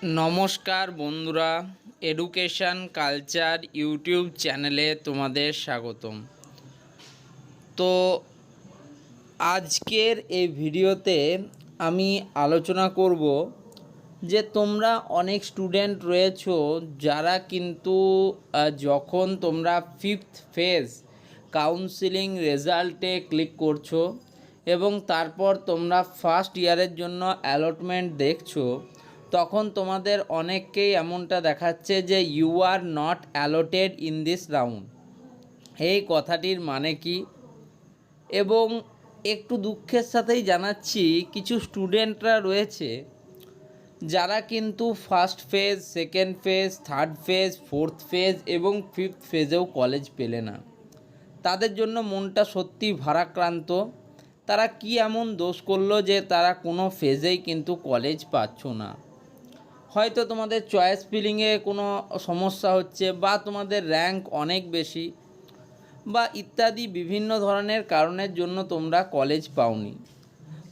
নমস্কার বন্ধুরা, education culture YouTube চ্যানেলে তোমাদের স্বাগতম। তো আজকের এই ভিডিওতে আমি আলোচনা করব যে তোমরা অনেক স্টুডেন্ট রয়েছো যারা কিন্তু যখন তোমরা ফিফথ ফেজ কাউন্সিলিং রেজাল্টে ক্লিক করছো এবং তারপর তোমরা ফার্স্ট ইয়ারের জন্য অ্যালটমেন্ট দেখছো, তখন তোমাদের অনেককেই এমনটা দেখাচ্ছে যে you are not allotted in this round. এই কথাটির মানে কি? এবং একটু দুঃখের সাথেই জানাচ্ছি, কিছু স্টুডেন্টরা রয়েছে যারা কিন্তু first phase, second phase, third phase, fourth phase এবং ফিফথ ফেজেও কলেজ পেলে না। তাদের জন্য মনটা সত্যি ভারাক্রান্ত। তারা কি এমন দোষ করলো যে তারা কোনো ফেজেই কিন্তু কলেজ পাচ্ছ না? হয়তো তোমাদের চয়েস ফিলিংয়ে কোনো সমস্যা হচ্ছে, বা তোমাদের র্যাঙ্ক অনেক বেশি, বা ইত্যাদি বিভিন্ন ধরনের কারণের জন্য তোমরা কলেজ পাওনি।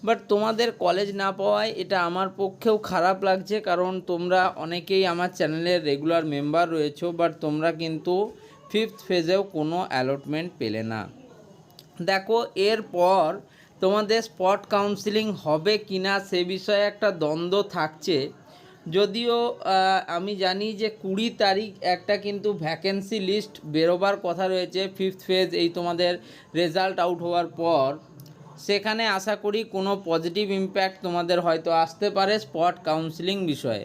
বাট তোমাদের কলেজ না পাওয়ায় এটা আমার পক্ষেও খারাপ লাগছে, কারণ তোমরা অনেকেই আমার চ্যানেলের রেগুলার মেম্বার রয়েছো, বাট তোমরা কিন্তু ফিফথ ফেজেও কোনো অ্যালটমেন্ট পেলে না। দেখো, এরপর তোমাদের স্পট কাউন্সিলিং হবে কি না সে বিষয়ে একটা দ্বন্দ্ব থাকছে। যদিও আমি জানি যে 20 তারিখ একটা কিন্তু ভ্যাকেন্সি লিস্ট বেরোবার কথা রয়েছে ফিফথ ফেজ, এই তোমাদের রেজাল্ট আউট হওয়ার পর। সেখানে আশা করি কোনো পজিটিভ ইম্প্যাক্ট তোমাদের হয়তো আসতে পারে স্পট কাউন্সিলিং বিষয়ে।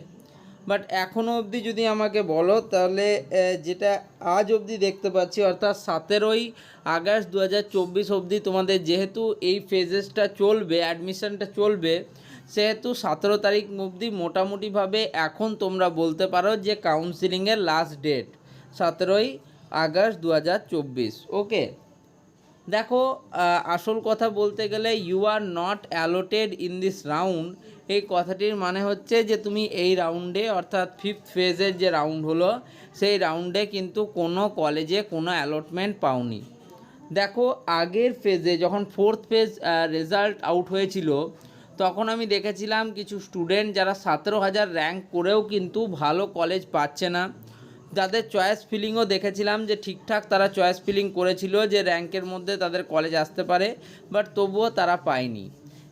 বাট এখনও অবধি যদি আমাকে বলো, তাহলে যেটা আজ অবধি দেখতে পাচ্ছি, অর্থাৎ 17ই আগস্ট 2024 অবধি তোমাদের যেহেতু এই ফেজেসটা চলবে, অ্যাডমিশানটা চলবে, সেহেতু 17 তারিখ অবধি মোটামুটিভাবে এখন তোমরা বলতে পারো যে কাউন্সিলিংয়ের লাস্ট ডেট 17ই আগস্ট 2024। ওকে, দেখো, আসল কথা বলতে গেলে you are not allotted in this round, এই কথাটির মানে হচ্ছে যে তুমি এই রাউন্ডে, অর্থাৎ ফিফথ ফেজের যে রাউন্ড হলো, সেই রাউন্ডে কিন্তু কোনো কলেজে কোনো অ্যালটমেন্ট পাওনি। দেখো, আগের ফেজে যখন ফোর্থ ফেজ রেজাল্ট আউট হয়েছিল, তখন আমি দেখেছিলাম কিছু স্টুডেন্ট যারা 17,000 র্যাঙ্ক করেও কিন্তু ভালো কলেজ পাচ্ছে না। যাদের চয়েস ফিলিংও দেখেছিলাম যে ঠিকঠাক তারা চয়েস ফিলিং করেছিল যে র্যাঙ্কের মধ্যে তাদের কলেজ আসতে পারে, বাট তবুও তারা পায়নি।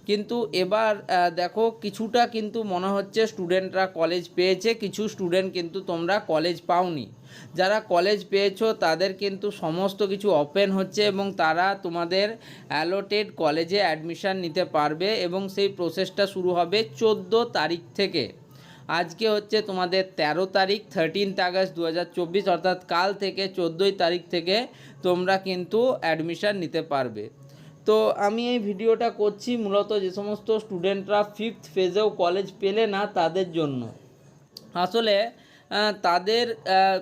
কিন্তু এবার দেখো, কিছুটা কিন্তু মনে হচ্ছে স্টুডেন্টরা কলেজ পেয়েছে, কিছু স্টুডেন্ট কিন্তু তোমরা কলেজ পাওনি। যারা কলেজ পেয়েছো তাদের কিন্তু সমস্ত কিছু ওপেন হচ্ছে এবং তারা তোমাদের অ্যালোটেড কলেজে অ্যাডমিশান নিতে পারবে, এবং সেই প্রসেসটা শুরু হবে 14 তারিখ থেকে। আজকে হচ্ছে তোমাদের 13 তারিখ, 13 আগস্ট 2024, অর্থাৎ কাল থেকে 14 তারিখ থেকে তোমরা কিন্তু অ্যাডমিশান নিতে পারবে। তো আমি এই ভিডিওটা করছি মূলত যে সমস্ত স্টুডেন্টরা ফিফথ ফেজেও কলেজ পেলে না তাদের জন্য। আসলে তাদের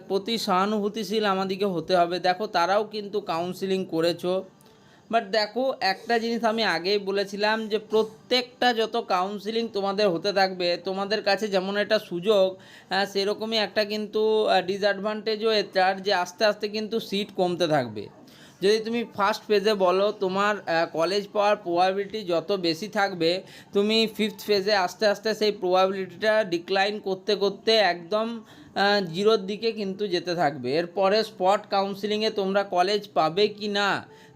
প্রতি সহানুভূতিশীল আমাদেরকে হতে হবে। দেখো, তারাও কিন্তু কাউন্সিলিং করেছো, বাট দেখো, একটা জিনিস আমি আগেই বলেছিলাম যে প্রত্যেকটা যত কাউন্সিলিং তোমাদের হতে থাকবে, তোমাদের কাছে যেমন একটা সুযোগ, সেরকমই একটা কিন্তু ডিসঅ্যাডভান্টেজও এটার, যে আস্তে আস্তে কিন্তু সিট কমতে থাকবে। যদি তুমি ফার্স্ট ফেজে বলো, তোমার কলেজ পাওয়ার প্রবাবিলিটি যত বেশি থাকবে, তুমি ফিফথ ফেজে আস্তে আস্তে সেই প্রবাবিলিটিটা ডিক্লাইন করতে করতে একদম জিরোর দিকে কিন্তু যেতে থাকবে। এরপরে স্পট কাউন্সিলিংয়ে তোমরা কলেজ পাবে কি না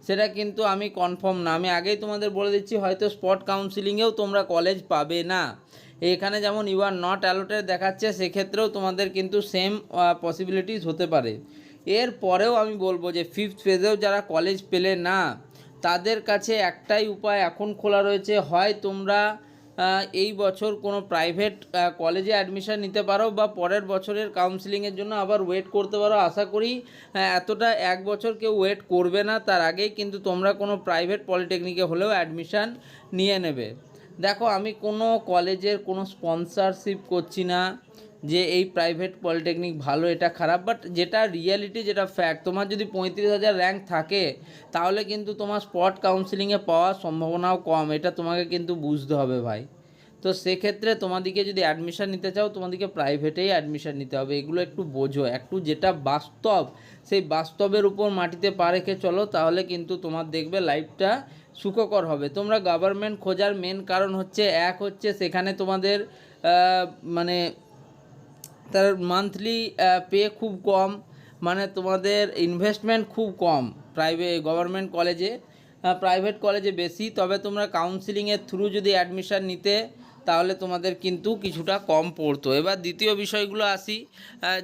সেটা কিন্তু আমি কনফার্ম না। আমি আগেই তোমাদের বলে দিচ্ছি, হয়তো স্পট কাউন্সিলিংয়েও তোমরা কলেজ পাবে না। এখানে যেমন ইউ আর নট অ্যালোটেড দেখাচ্ছে, সেক্ষেত্রেও তোমাদের কিন্তু সেম পসিবিলিটিস হতে পারে। এর পরেও আমি বলবো যে ফিফথ ফেজেও যারা কলেজ পেলে না, তাদের কাছে একটাই উপায় এখন খোলা রয়েছে। হয় তোমরা এই বছর কোনো প্রাইভেট কলেজে অ্যাডমিশান নিতে পারো, বা পরের বছরের কাউন্সিলিংয়ের জন্য আবার ওয়েট করতে পারো। আশা করি এতটা এক বছর কেউ ওয়েট করবে না, তার আগেই কিন্তু তোমরা কোনো প্রাইভেট পলিটেকনিকে হলেও অ্যাডমিশান নিয়ে নেবে। দেখো, আমি কোনো কলেজের কোনো স্পন্সরশিপ করছি না যে এই প্রাইভেট পলিটেকনিক ভালো এটা খারাপ, বাট যেটা রিয়ালিটি, যেটা ফ্যাক্ট, তোমার যদি 35,000 র্যাঙ্ক থাকে, তাহলে কিন্তু তোমার স্পট কাউন্সিলিংয়ে পাওয়ার সম্ভাবনাও কম, এটা তোমাকে কিন্তু বুঝতে হবে ভাই। তো সেক্ষেত্রে তোমাদেরকে যদি অ্যাডমিশান নিতে চাও, তোমাদেরকে প্রাইভেটেই অ্যাডমিশান নিতে হবে। এগুলো একটু বোঝো, একটু যেটা বাস্তব, সেই বাস্তবের উপর মাটিতে পা রেখে চলো, তাহলে কিন্তু তোমার দেখবে লাইফটা সুখকর হবে। তোমরা গভর্নমেন্ট খোঁজার মেন কারণ হচ্ছে, এক হচ্ছে সেখানে তোমাদের মানে তার মান্থলি পে খুব কম, মানে তোমাদের ইনভেস্টমেন্ট খুব কম গভর্নমেন্ট কলেজে, প্রাইভেট কলেজে বেশি। তবে তোমরা কাউন্সিলিংয়ের থ্রু যদি অ্যাডমিশান নিতে তাহলে তোমাদের কিন্তু কিছুটা কম পড়তো। এবার দ্বিতীয় বিষয়গুলো আসি,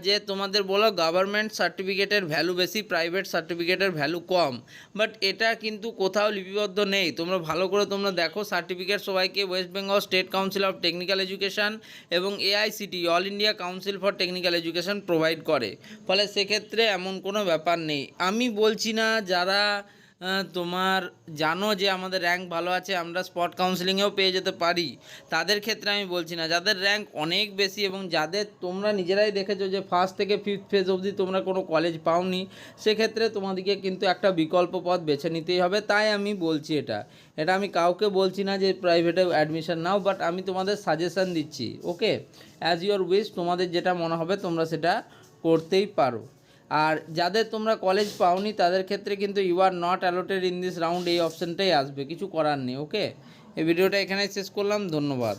যে তোমাদের বলো গভর্নমেন্ট সার্টিফিকেটের ভ্যালু বেশি, প্রাইভেট সার্টিফিকেটের ভ্যালু কম, বাট এটা কিন্তু কোথাও লিপিবদ্ধ নেই। তোমরা ভালো করে তোমরা দেখো সার্টিফিকেট সবাইকে West Bengal state council of technical education এবং AICTE all India council for technical education provide করে, ফলে সেক্ষেত্রে এমন কোনো ব্যাপার নেই। আমি বলছি না যারা তোমার জানো যে আমাদের র্যাঙ্ক ভালো আছে আমরা স্পট কাউন্সিলিংয়েও পেয়ে যেতে পারি, তাদের ক্ষেত্রে আমি বলছি না। যাদের র্যাঙ্ক অনেক বেশি এবং যাদের তোমরা নিজেরাই দেখেছো যে ফার্স্ট থেকে ফিফথ ফেজ অবধি তোমরা কোনো কলেজ পাওনি, সেক্ষেত্রে তোমাদেরকে কিন্তু একটা বিকল্প পথ বেছে নিতেই হবে। তাই আমি বলছি এটা আমি কাউকে বলছি না যে প্রাইভেটে অ্যাডমিশন নাও, বাট আমি তোমাদের সাজেশান দিচ্ছি। ওকে, অ্যাজ ইউর উইশ, তোমাদের যেটা মনে হবে তোমরা সেটা করতেই পারো। আর যাদের তোমরা কলেজ পাওনি তাদের ক্ষেত্রে কিন্তু you are not allotted in this round, এই অপশানটাই আসবে, কিছু করার নেই। ওকে, এই ভিডিওটা এখানেই শেষ করলাম, ধন্যবাদ।